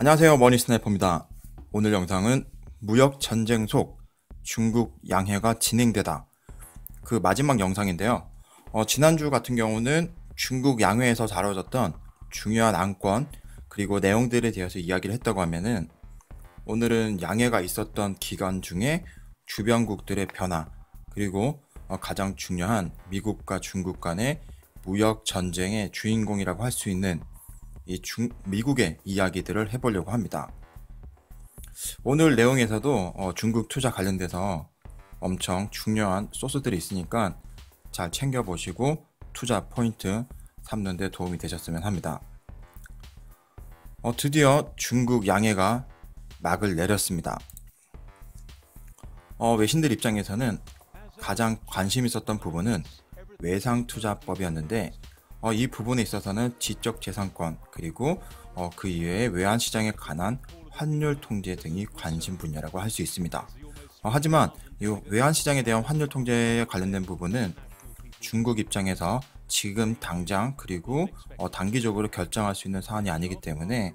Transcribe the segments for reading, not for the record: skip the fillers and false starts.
안녕하세요, 머니 스나이퍼입니다. 오늘 영상은 무역 전쟁 속 중국 양해가 진행되다, 그 마지막 영상인데요. 지난주 같은 경우는 중국 양회에서 다뤄졌던 중요한 안건 그리고 내용들에 대해서 이야기를 했다고 하면은, 오늘은 양해가 있었던 기간 중에 주변국들의 변화, 그리고 가장 중요한 미국과 중국 간의 무역 전쟁의 주인공이라고 할 수 있는 미국의 이야기들을 해보려고 합니다. 오늘 내용에서도 중국 투자 관련돼서 엄청 중요한 소스들이 있으니까 잘 챙겨보시고 투자 포인트 삼는 데 도움이 되셨으면 합니다. 드디어 중국 양해가 막을 내렸습니다. 외신들 입장에서는 가장 관심 있었던 부분은 외상투자법이었는데, 이 부분에 있어서는 지적재산권 그리고 그 이외의 외환시장에 관한 환율 통제 등이 관심 분야라고 할 수 있습니다. 하지만 이 외환시장에 대한 환율 통제에 관련된 부분은 중국 입장에서 지금 당장 그리고 단기적으로 결정할 수 있는 사안이 아니기 때문에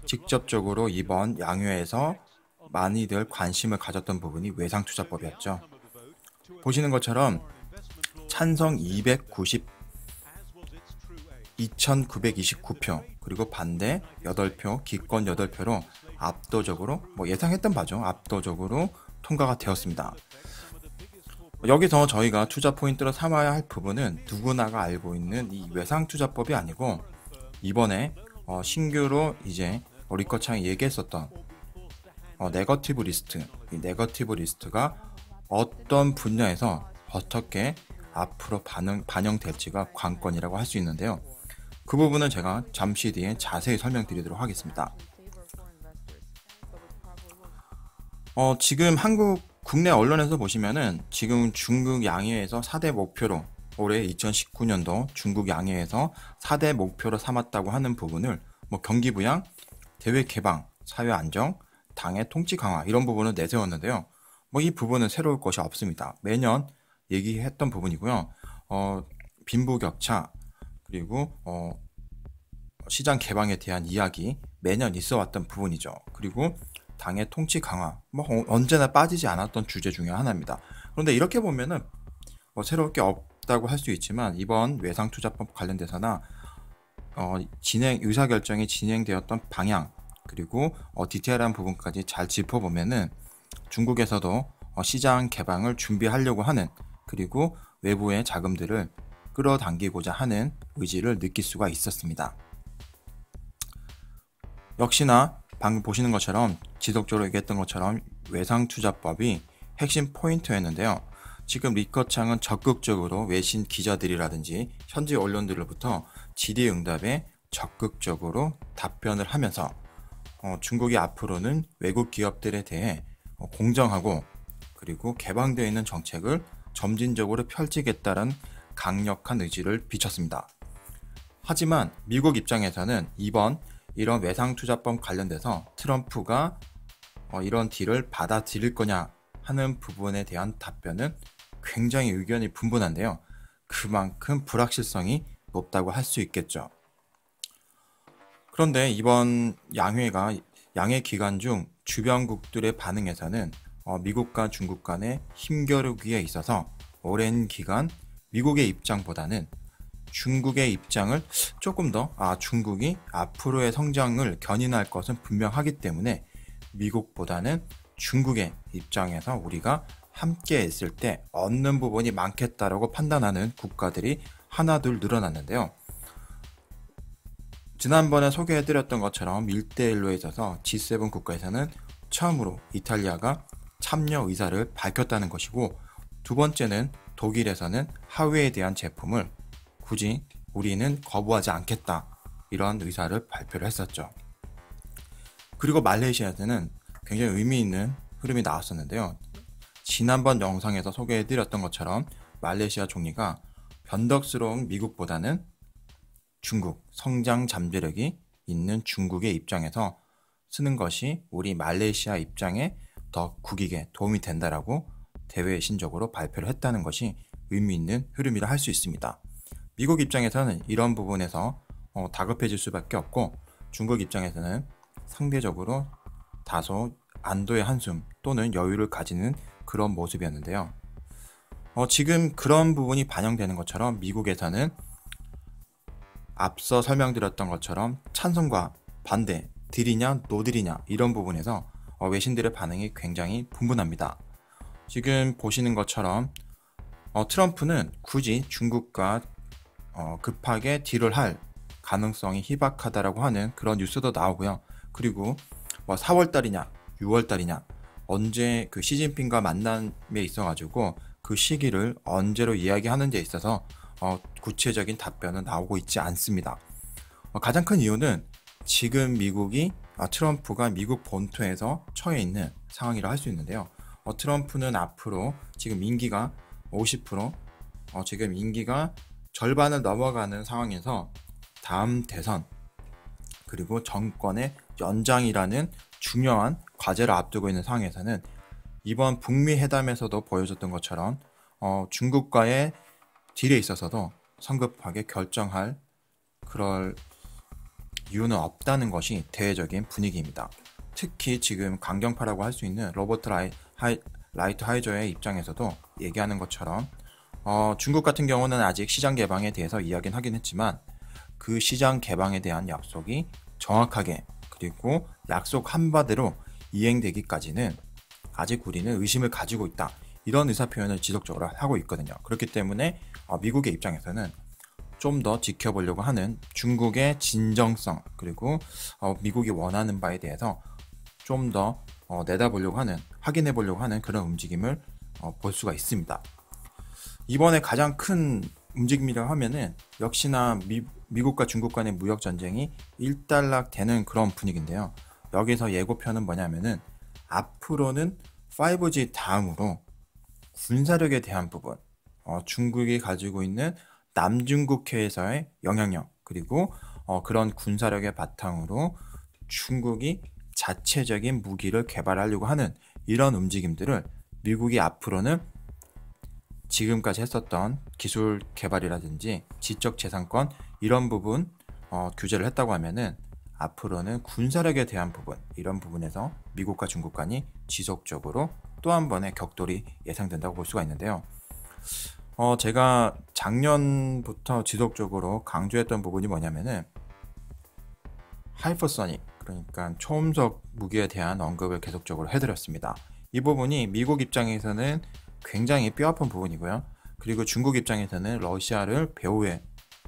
직접적으로 이번 양회에서 많이들 관심을 가졌던 부분이 외상투자법이었죠. 보시는 것처럼 찬성 2929표, 그리고 반대 8표, 기권 8표로 압도적으로, 예상했던 바죠. 압도적으로 통과가 되었습니다. 여기서 저희가 투자 포인트로 삼아야 할 부분은 누구나가 알고 있는 이 외상투자법이 아니고, 이번에 신규로 이제 리커창이 얘기했었던 네거티브 리스트, 이 네거티브 리스트가 어떤 분야에서 어떻게 앞으로 반영될지가 관건이라고 할 수 있는데요. 그 부분은 제가 잠시 뒤에 자세히 설명드리도록 하겠습니다. 지금 국내 언론에서 보시면은 지금 중국 양해에서 4대 목표로, 올해 2019년도 중국 양해에서 4대 목표로 삼았다고 하는 부분을 경기 부양, 대외 개방, 사회 안정, 당의 통치 강화, 이런 부분을 내세웠는데요. 이 부분은 새로울 것이 없습니다. 매년 얘기했던 부분이고요. 빈부격차 그리고 시장 개방에 대한 이야기, 매년 있어 왔던 부분이죠. 그리고 당의 통치 강화, 언제나 빠지지 않았던 주제 중에 하나입니다. 그런데 이렇게 보면은 새로울 게 없다고 할 수 있지만, 이번 외상투자법 관련돼서나 의사결정이 진행되었던 방향, 그리고 디테일한 부분까지 잘 짚어보면은 중국에서도 시장 개방을 준비하려고 하는, 그리고 외부의 자금들을 끌어당기고자 하는 의지를 느낄 수가 있었습니다. 역시나 방금 보시는 것처럼, 지속적으로 얘기했던 것처럼 외상투자법이 핵심 포인트였는데요. 지금 리커창은 적극적으로 외신 기자들이라든지 현지 언론들로부터 질의응답에 적극적으로 답변을 하면서 중국이 앞으로는 외국 기업들에 대해 공정하고 그리고 개방되어 있는 정책을 점진적으로 펼치겠다는 강력한 의지를 비쳤습니다. 하지만 미국 입장에서는 이런 외상투자법 관련돼서 트럼프가 이런 딜을 받아들일 거냐 하는 부분에 대한 답변은 굉장히 의견이 분분한데요. 그만큼 불확실성이 높다고 할 수 있겠죠. 그런데 이번 양회 기간 중 주변국들의 반응에서는 미국과 중국 간의 힘겨루기에 있어서 오랜 기간 미국의 입장보다는 중국의 입장을 조금 더, 중국이 앞으로의 성장을 견인할 것은 분명하기 때문에 미국보다는 중국의 입장에서 우리가 함께 있을 때 얻는 부분이 많겠다라고 판단하는 국가들이 하나둘 늘어났는데요. 지난번에 소개해드렸던 것처럼 1대1로 있어서 G7 국가에서는 처음으로 이탈리아가 참여 의사를 밝혔다는 것이고, 두 번째는 독일에서는 하웨이에 대한 제품을 굳이 우리는 거부하지 않겠다, 이런 의사를 발표를 했었죠. 그리고 말레이시아에서는 굉장히 의미 있는 흐름이 나왔었는데요. 지난번 영상에서 소개해드렸던 것처럼 말레이시아 총리가 변덕스러운 미국보다는 중국, 성장 잠재력이 있는 중국의 입장에서 쓰는 것이 우리 말레이시아 입장에 더 국익에 도움이 된다라고 대외신적으로 발표를 했다는 것이 의미 있는 흐름이라 할 수 있습니다. 미국 입장에서는 이런 부분에서 다급해질 수밖에 없고, 중국 입장에서는 상대적으로 다소 안도의 한숨 또는 여유를 가지는 그런 모습이었는데요. 지금 그런 부분이 반영되는 것처럼 미국에서는 앞서 설명드렸던 것처럼 찬성과 반대, 딜이냐 노딜이냐 이런 부분에서 외신들의 반응이 굉장히 분분합니다. 지금 보시는 것처럼 트럼프는 굳이 중국과 급하게 딜을 할 가능성이 희박하다라고 하는 그런 뉴스도 나오고요. 그리고 4월달이냐 6월달이냐 언제 그 시진핑과 만남에 있어가지고 그 시기를 언제로 이야기하는 데 있어서 구체적인 답변은 나오고 있지 않습니다. 가장 큰 이유는 지금 미국이 트럼프가 미국 본토에서 처해 있는 상황이라 할 수 있는데요. 트럼프는 앞으로 지금 임기가 50%, 지금 임기가 절반을 넘어가는 상황에서 다음 대선 그리고 정권의 연장이라는 중요한 과제를 앞두고 있는 상황에서는 이번 북미 회담에서도 보여줬던 것처럼 중국과의 딜에 있어서도 성급하게 결정할 그럴 이유는 없다는 것이 대외적인 분위기입니다. 특히 지금 강경파라고 할 수 있는 로버트 라이트 하이저의 입장에서도 얘기하는 것처럼 중국 같은 경우는 아직 시장 개방에 대해서 이야기는 하긴 했지만 그 시장 개방에 대한 약속이 정확하게 그리고 약속 한바대로 이행되기까지는 아직 우리는 의심을 가지고 있다. 이런 의사표현을 지속적으로 하고 있거든요. 그렇기 때문에 미국의 입장에서는 좀 더 지켜보려고 하는 중국의 진정성 그리고 미국이 원하는 바에 대해서 좀 더 내다보려고 하는 확인해 보려고 하는 그런 움직임을 볼 수가 있습니다. 이번에 가장 큰 움직임이라고 하면은 역시나 미국과 중국 간의 무역 전쟁이 일단락되는 그런 분위기인데요. 여기서 예고편은 뭐냐면은 앞으로는 5G 다음으로 군사력에 대한 부분, 중국이 가지고 있는 남중국해에서의 영향력 그리고 그런 군사력의 바탕으로 중국이 자체적인 무기를 개발하려고 하는 이런 움직임들을 미국이 앞으로는 지금까지 했었던 기술 개발이라든지 지적재산권 이런 부분 규제를 했다고 하면은 앞으로는 군사력에 대한 부분 이런 부분에서 미국과 중국 간이 지속적으로 또 한 번의 격돌이 예상된다고 볼 수가 있는데요. 제가 작년부터 지속적으로 강조했던 부분이 뭐냐면은 하이퍼소닉 그러니까 초음속 무기에 대한 언급을 계속적으로 해드렸습니다. 이 부분이 미국 입장에서는 굉장히 뼈아픈 부분이고요. 그리고 중국 입장에서는 러시아를 배후에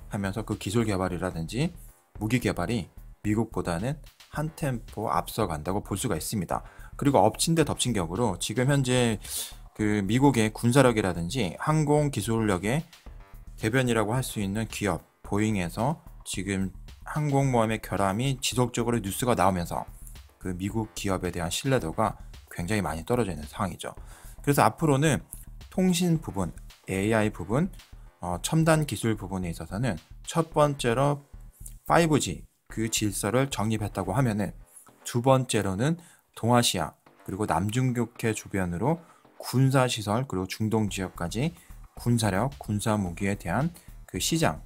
하면서 그 기술 개발이라든지 무기 개발이 미국보다는 한 템포 앞서간다고 볼 수가 있습니다. 그리고 엎친 데 덮친 격으로 지금 현재 그 미국의 군사력이라든지 항공 기술력의 대변이라고 할 수 있는 기업 보잉에서 지금 항공모함의 결함이 지속적으로 뉴스가 나오면서 그 미국 기업에 대한 신뢰도가 굉장히 많이 떨어져 있는 상황이죠. 그래서 앞으로는 통신 부분, AI 부분, 첨단 기술 부분에 있어서는 첫 번째로 5G 그 질서를 정립했다고 하면은 두 번째로는 동아시아 그리고 남중국해 주변으로 군사시설 그리고 중동 지역까지 군사력, 군사무기에 대한 그 시장,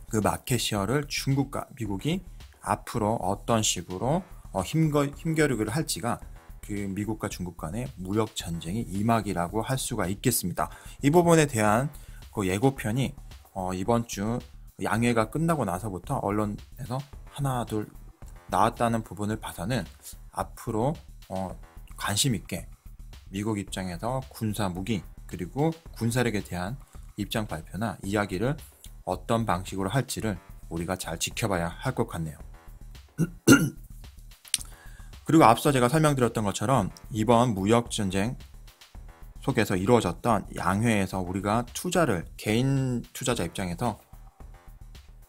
그 마켓시어를 중국과 미국이 앞으로 어떤 식으로 힘겨루기를 할지가 그 미국과 중국 간의 무역 전쟁이 이막이라고 할 수가 있겠습니다. 이 부분에 대한 그 예고편이 이번 주 양회가 끝나고 나서부터 언론에서 하나 둘 나왔다는 부분을 봐서는 앞으로 관심 있게 미국 입장에서 군사 무기 그리고 군사력에 대한 입장 발표나 이야기를 어떤 방식으로 할지를 우리가 잘 지켜봐야 할 것 같네요. 그리고 앞서 제가 설명드렸던 것처럼 이번 무역전쟁 속에서 이루어졌던 양회에서 우리가 투자를 개인 투자자 입장에서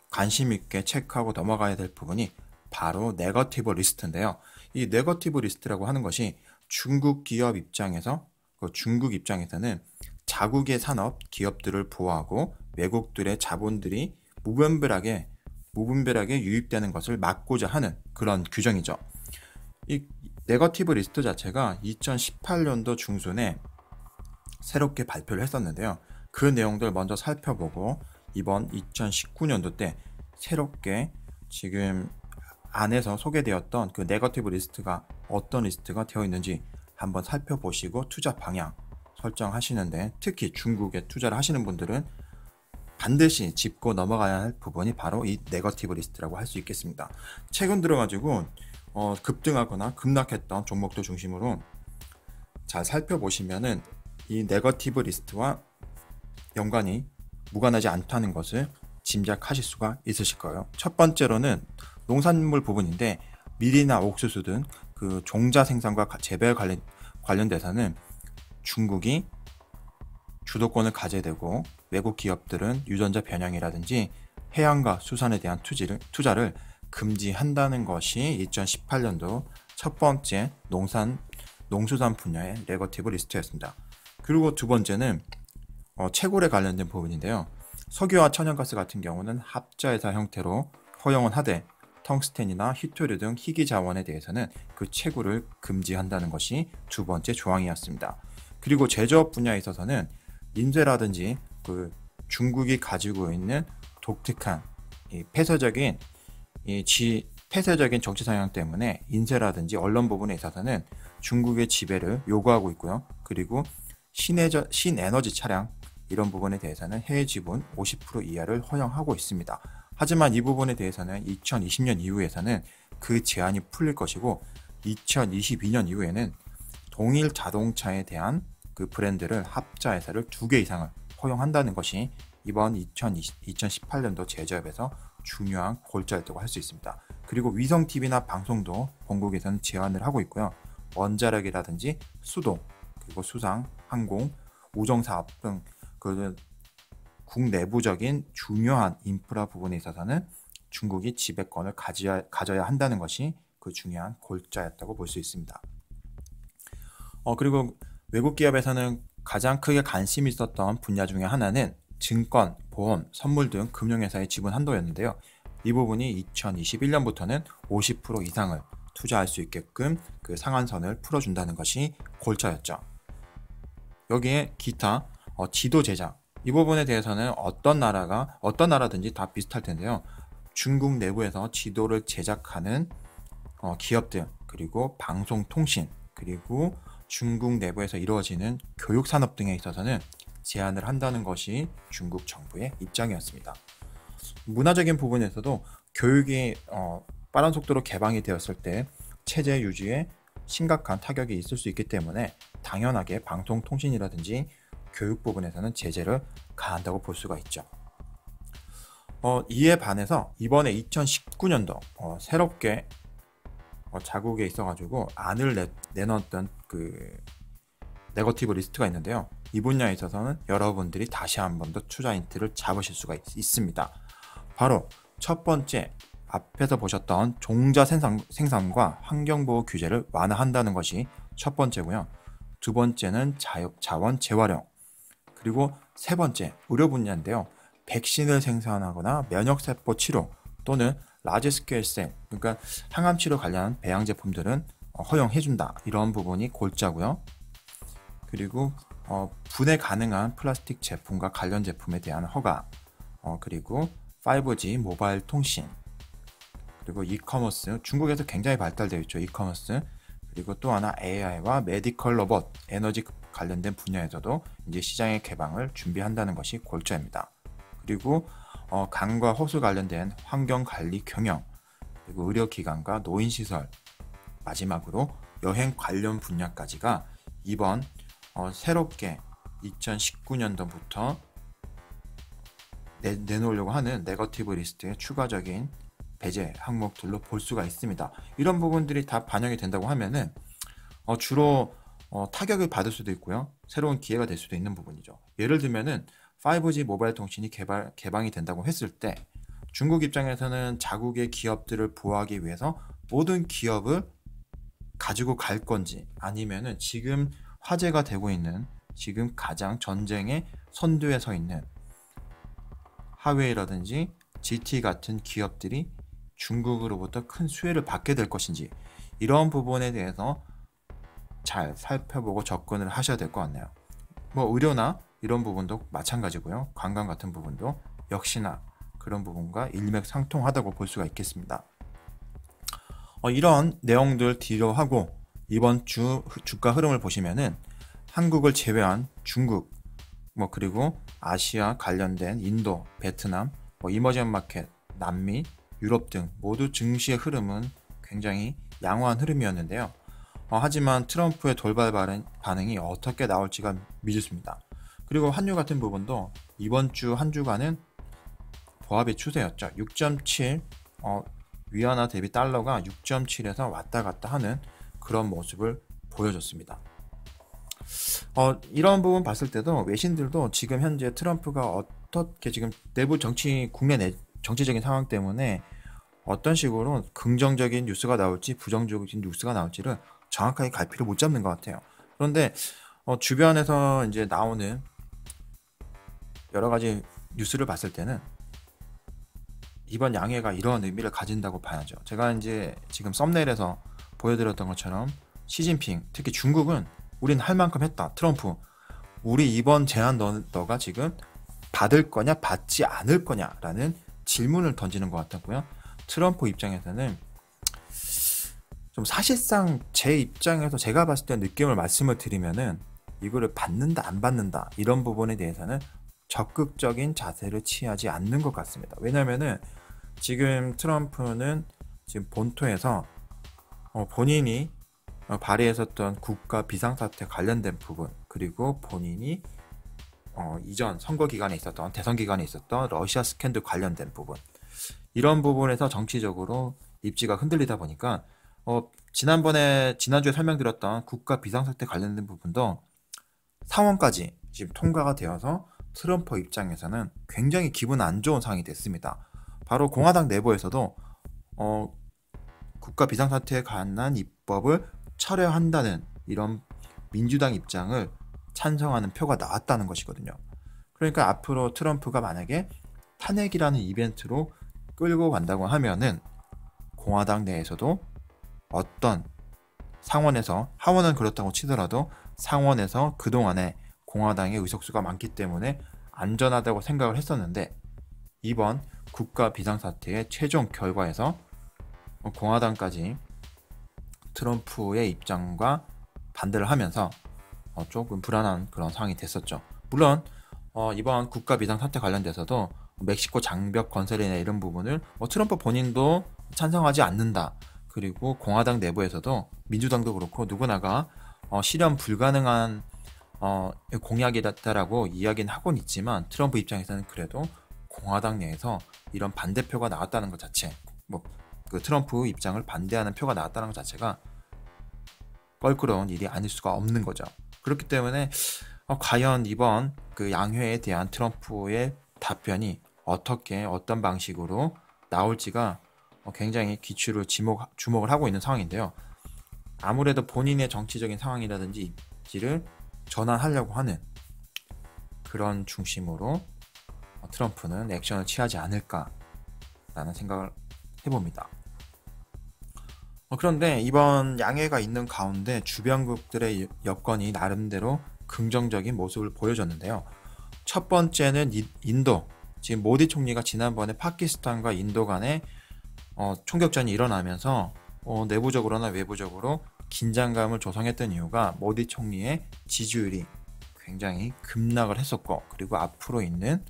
관심 있게 체크하고 넘어가야 될 부분이 바로 네거티브 리스트인데요. 이 네거티브 리스트라고 하는 것이 중국 기업 입장에서 중국 입장에서는 자국의 산업 기업들을 보호하고 외국들의 자본들이 무분별하게 유입되는 것을 막고자 하는 그런 규정이죠. 이 네거티브 리스트 자체가 2018년도 중순에 새롭게 발표를 했었는데요. 그 내용들 먼저 살펴보고 이번 2019년도 때 새롭게 지금 안에서 소개되었던 그 네거티브 리스트가 어떤 리스트가 되어 있는지 한번 살펴보시고 투자 방향 설정하시는데, 특히 중국에 투자를 하시는 분들은 반드시 짚고 넘어가야 할 부분이 바로 이 네거티브 리스트라고 할 수 있겠습니다. 최근 들어가지고 급등하거나 급락했던 종목들 중심으로 잘 살펴보시면은 이 네거티브 리스트와 연관이 무관하지 않다는 것을 짐작하실 수가 있으실 거예요. 첫 번째로는 농산물 부분인데, 밀이나 옥수수 등 그 종자 생산과 재배에 관련돼서는 중국이 주도권을 가져야 되고, 외국 기업들은 유전자 변형이라든지 해양과 수산에 대한 투자를 금지한다는 것이 2018년도 첫 번째 농수산 분야의 네거티브 리스트였습니다. 그리고 두 번째는 채굴에 관련된 부분인데요. 석유와 천연가스 같은 경우는 합자회사 형태로 허용은 하되, 텅스텐이나 히토류 등 희귀 자원에 대해서는 그 채굴을 금지한다는 것이 두 번째 조항이었습니다. 그리고 제조업 분야에 있어서는 인쇄라든지 그 중국이 가지고 있는 독특한 폐쇄적인 정치 성향 때문에 인쇄라든지 언론 부분에 있어서는 중국의 지배를 요구하고 있고요. 그리고 신에너지 차량 이런 부분에 대해서는 해외 지분 50% 이하를 허용하고 있습니다. 하지만 이 부분에 대해서는 2020년 이후에서는 그 제한이 풀릴 것이고, 2022년 이후에는 동일 자동차에 대한 그 브랜드를 합자회사를 2개 이상을 허용한다는 것이 이번 2018년도 제조업에서 중요한 골자였다고 할 수 있습니다. 그리고 위성 TV나 방송도 본국에서는 제한을 하고 있고요. 원자력이라든지 수도, 그리고 수상, 항공, 우정사업 등 그 국내부적인 중요한 인프라 부분에 있어서는 중국이 지배권을 가져야 한다는 것이 그 중요한 골자였다고 볼 수 있습니다. 그리고 외국 기업에서는 가장 크게 관심이 있었던 분야 중에 하나는 증권, 보험, 선물 등 금융회사의 지분 한도였는데요. 이 부분이 2021년부터는 50% 이상을 투자할 수 있게끔 그 상한선을 풀어준다는 것이 골자였죠. 여기에 기타 지도 제작, 이 부분에 대해서는 어떤 나라든지 다 비슷할 텐데요. 중국 내부에서 지도를 제작하는 기업들, 그리고 방송통신, 그리고 중국 내부에서 이루어지는 교육산업 등에 있어서는 제한을 한다는 것이 중국 정부의 입장이었습니다. 문화적인 부분에서도 교육이 빠른 속도로 개방이 되었을 때 체제 유지에 심각한 타격이 있을 수 있기 때문에 당연하게 방송통신이라든지 교육 부분에서는 제재를 가한다고 볼 수가 있죠. 이에 반해서 이번에 2019년도 새롭게 자국에 있어가지고 안을 내놓았던 그 네거티브 리스트가 있는데요. 이 분야에 있어서는 여러분들이 다시 한 번 더 투자 힌트를 잡으실 수가 있습니다. 바로 첫 번째, 앞에서 보셨던 종자 생산과 환경보호 규제를 완화한다는 것이 첫 번째고요. 두 번째는 자원 재활용, 그리고 세 번째 의료 분야인데요. 백신을 생산하거나 면역세포 치료 또는 라지 스케일 셀, 그러니까 항암 치료 관련 배양 제품들은 허용해준다, 이런 부분이 골자고요. 그리고 분해 가능한 플라스틱 제품과 관련 제품에 대한 허가, 그리고 5G 모바일 통신, 그리고 이커머스, 중국에서 굉장히 발달되어 있죠. 이커머스. 그리고 또 하나 AI와 메디컬 로봇, 에너지 관련된 분야에서도 이제 시장의 개방을 준비한다는 것이 골자입니다. 그리고 강과 호수 관련된 환경관리 경영, 그리고 의료기관과 노인시설, 마지막으로 여행 관련 분야까지가 이번 새롭게 2019년도부터 내놓으려고 하는 네거티브 리스트의 추가적인 배제 항목들로 볼 수가 있습니다. 이런 부분들이 다 반영이 된다고 하면은 주로 타격을 받을 수도 있고요. 새로운 기회가 될 수도 있는 부분이죠. 예를 들면은 5G 모바일 통신이 개방이 된다고 했을 때 중국 입장에서는 자국의 기업들을 보호하기 위해서 모든 기업을 가지고 갈 건지, 아니면은 지금 화제가 되고 있는, 지금 가장 전쟁의 선두에 서 있는 하웨이라든지 GT 같은 기업들이 중국으로부터 큰 수혜를 받게 될 것인지, 이런 부분에 대해서 잘 살펴보고 접근을 하셔야 될 것 같네요. 의료나 이런 부분도 마찬가지고요. 관광 같은 부분도 역시나 그런 부분과 일맥상통하다고 볼 수가 있겠습니다. 이런 내용들 뒤로 하고 이번 주 주가 흐름을 보시면은 한국을 제외한 중국, 그리고 아시아 관련된 인도, 베트남, 이머징 마켓, 남미, 유럽 등 모두 증시의 흐름은 굉장히 양호한 흐름이었는데요. 하지만 트럼프의 돌발 반응이 어떻게 나올지가 미지수입니다. 그리고 환율 같은 부분도 이번 주 한 주간은 보합의 추세였죠. 6.7, 위안화 대비 달러가 6.7에서 왔다 갔다 하는 그런 모습을 보여줬습니다. 이런 부분 봤을 때도 외신들도 지금 현재 트럼프가 어떻게 지금 내부 국내 정치적인 상황 때문에 어떤 식으로 긍정적인 뉴스가 나올지 부정적인 뉴스가 나올지를 정확하게 갈피를 못 잡는 것 같아요. 그런데 주변에서 이제 나오는 여러 가지 뉴스를 봤을 때는 이번 양해가 이런 의미를 가진다고 봐야죠. 제가 이제 지금 썸네일에서 보여드렸던 것처럼 시진핑, 특히 중국은 우린 할 만큼 했다. 트럼프, 우리 이번 제안 너가 지금 받을 거냐 받지 않을 거냐라는 질문을 던지는 것 같았고요. 트럼프 입장에서는 좀 사실상 제 입장에서 제가 봤을 때 느낌을 말씀을 드리면은 이거를 받는다 안 받는다 이런 부분에 대해서는 적극적인 자세를 취하지 않는 것 같습니다. 왜냐면은 지금 트럼프는 지금 본토에서 본인이 발의했었던 국가 비상사태 관련된 부분, 그리고 본인이 이전 선거 기간에 있었던 대선 기간에 있었던 러시아 스캔들 관련된 부분, 이런 부분에서 정치적으로 입지가 흔들리다 보니까 지난주에 설명드렸던 국가 비상사태 관련된 부분도 상원까지 지금 통과가 되어서 트럼프 입장에서는 굉장히 기분 안 좋은 상황이 됐습니다. 바로 공화당 내부에서도 국가 비상사태에 관한 입법을 철회한다는 이런 민주당 입장을 찬성하는 표가 나왔다는 것이거든요. 그러니까 앞으로 트럼프가 만약에 탄핵이라는 이벤트로 끌고 간다고 하면은 공화당 내에서도 어떤 상원에서, 하원은 그렇다고 치더라도 상원에서 그동안에 공화당의 의석수가 많기 때문에 안전하다고 생각을 했었는데, 이번 국가 비상사태의 최종 결과에서 공화당까지 트럼프의 입장과 반대를 하면서 조금 불안한 그런 상황이 됐었죠. 물론 이번 국가 비상사태 관련돼서도 멕시코 장벽 건설이나 이런 부분을 트럼프 본인도 찬성하지 않는다. 그리고 공화당 내부에서도 민주당도 그렇고 누구나가 실현 불가능한 공약이다라고 이야기는 하곤 있지만, 트럼프 입장에서는 그래도 공화당 내에서 이런 반대표가 나왔다는 것 자체, 그 트럼프 입장을 반대하는 표가 나왔다는 것 자체가 껄끄러운 일이 아닐 수가 없는 거죠. 그렇기 때문에 과연 이번 그 양회에 대한 트럼프의 답변이 어떤 방식으로 나올지가 굉장히 주목을 하고 있는 상황인데요. 아무래도 본인의 정치적인 상황이라든지 입지를 전환하려고 하는 그런 중심으로 트럼프는 액션을 취하지 않을까라는 생각을 해봅니다. 그런데 이번 양해가 있는 가운데 주변국들의 여건이 나름대로 긍정적인 모습을 보여줬는데요. 첫 번째는 인도. 지금 모디 총리가 지난번에 파키스탄과 인도 간에 총격전이 일어나면서 내부적으로나 외부적으로 긴장감을 조성했던 이유가 모디 총리의 지지율이 굉장히 급락을 했었고, 그리고 앞으로 있는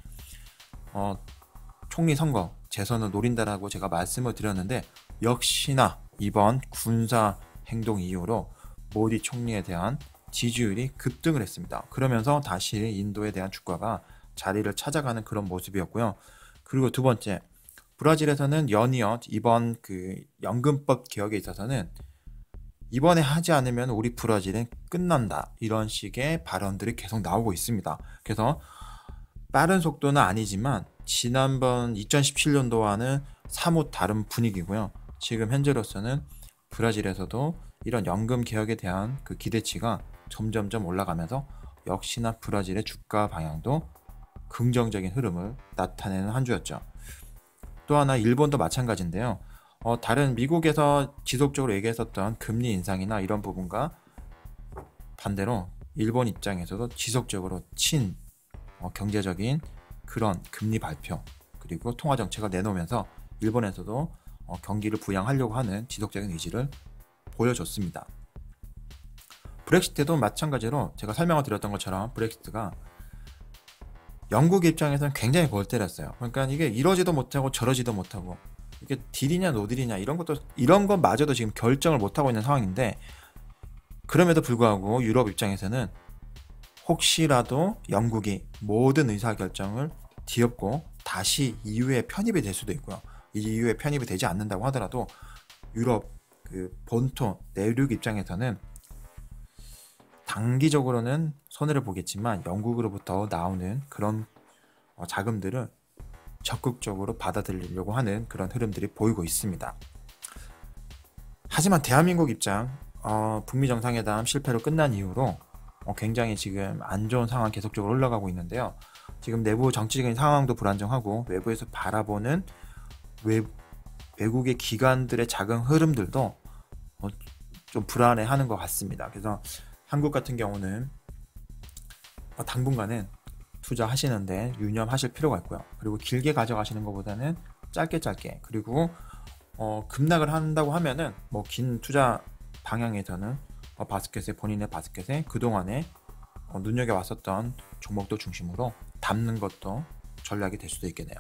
총리 선거 재선을 노린다라고 제가 말씀을 드렸는데, 역시나 이번 군사 행동 이후로 모디 총리에 대한 지지율이 급등을 했습니다. 그러면서 다시 인도에 대한 주가가 자리를 찾아가는 그런 모습이었고요. 그리고 두 번째, 브라질에서는 연이어 이번 그 연금법 개혁에 있어서는 이번에 하지 않으면 우리 브라질은 끝난다, 이런 식의 발언들이 계속 나오고 있습니다. 그래서 빠른 속도는 아니지만 지난번 2017년도와는 사뭇 다른 분위기고요. 지금 현재로서는 브라질에서도 이런 연금 개혁에 대한 그 기대치가 점점점 올라가면서 역시나 브라질의 주가 방향도 긍정적인 흐름을 나타내는 한 주였죠. 또 하나 일본도 마찬가지인데요. 다른 미국에서 지속적으로 얘기했었던 금리 인상이나 이런 부분과 반대로 일본 입장에서도 지속적으로 경제적인 그런 금리 발표, 그리고 통화 정책을 내놓으면서 일본에서도 경기를 부양하려고 하는 지속적인 의지를 보여줬습니다. 브렉시트도 마찬가지로 제가 설명을 드렸던 것처럼 브렉시트가 영국 입장에서는 굉장히 골 때렸어요. 그러니까 이게 이러지도 못하고 저러지도 못하고 이게 딜이냐 노딜이냐 이런 것마저도 지금 결정을 못하고 있는 상황인데, 그럼에도 불구하고 유럽 입장에서는 혹시라도 영국이 모든 의사결정을 뒤엎고 다시 EU에 편입이 될 수도 있고요. EU에 편입이 되지 않는다고 하더라도 유럽 그 본토 내륙 입장에서는 단기적으로는 손해를 보겠지만 영국으로부터 나오는 그런 자금들을 적극적으로 받아들이려고 하는 그런 흐름들이 보이고 있습니다. 하지만 대한민국 입장, 북미 정상회담 실패로 끝난 이후로 굉장히 지금 안 좋은 상황 계속적으로 올라가고 있는데요. 지금 내부 정치적인 상황도 불안정하고 외부에서 바라보는 외국의 기관들의 자금 흐름들도 좀 불안해하는 것 같습니다. 그래서 한국 같은 경우는 당분간은 투자하시는데 유념하실 필요가 있고요. 그리고 길게 가져가시는 것보다는 짧게 그리고 급락을 한다고 하면은 긴 투자 방향에서는 본인의 바스켓에 그동안에 눈여겨왔었던 종목도 중심으로 담는 것도 전략이 될 수도 있겠네요.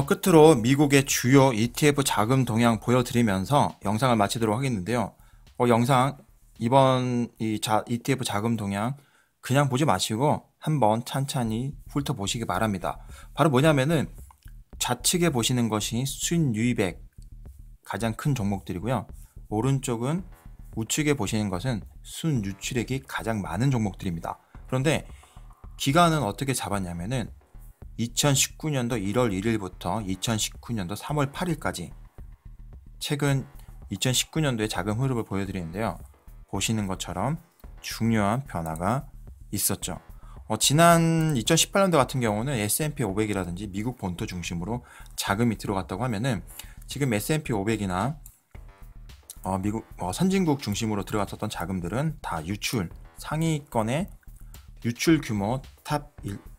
끝으로 미국의 주요 ETF 자금 동향 보여드리면서 영상을 마치도록 하겠는데요. 이번 ETF 자금 동향 그냥 보지 마시고 한번 찬찬히 훑어보시기 바랍니다. 바로 뭐냐면은 좌측에 보시는 것이 순유입액 가장 큰 종목들이고요. 오른쪽은 우측에 보시는 것은 순유출액이 가장 많은 종목들입니다. 그런데 기간은 어떻게 잡았냐면은 2019년도 1월 1일부터 2019년도 3월 8일까지 최근 2019년도의 자금 흐름을 보여드리는데요. 보시는 것처럼 중요한 변화가 있었죠. 지난 2018년도 같은 경우는 S&P 500이라든지 미국 본토 중심으로 자금이 들어갔다고 하면은 지금 S&P 500이나 미국 선진국 중심으로 들어갔었던 자금들은 다 상위권의 유출 규모 탑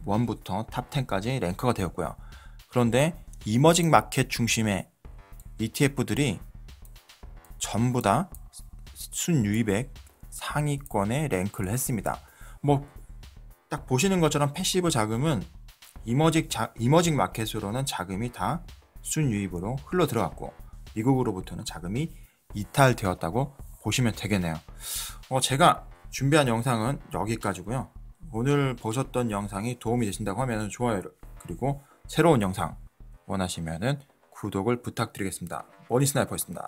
1부터 탑 10까지 랭크가 되었고요. 그런데 이머징 마켓 중심의 ETF들이 전부 다 순유입액 상위권에 랭크를 했습니다. 딱 보시는 것처럼 패시브 자금은 이머징 마켓으로는 자금이 다 순유입으로 흘러 들어갔고 미국으로부터는 자금이 이탈되었다고 보시면 되겠네요. 제가 준비한 영상은 여기까지고요. 오늘 보셨던 영상이 도움이 되신다고 하면 좋아요를, 그리고 새로운 영상 원하시면 구독을 부탁드리겠습니다. 머니스나이퍼였습니다.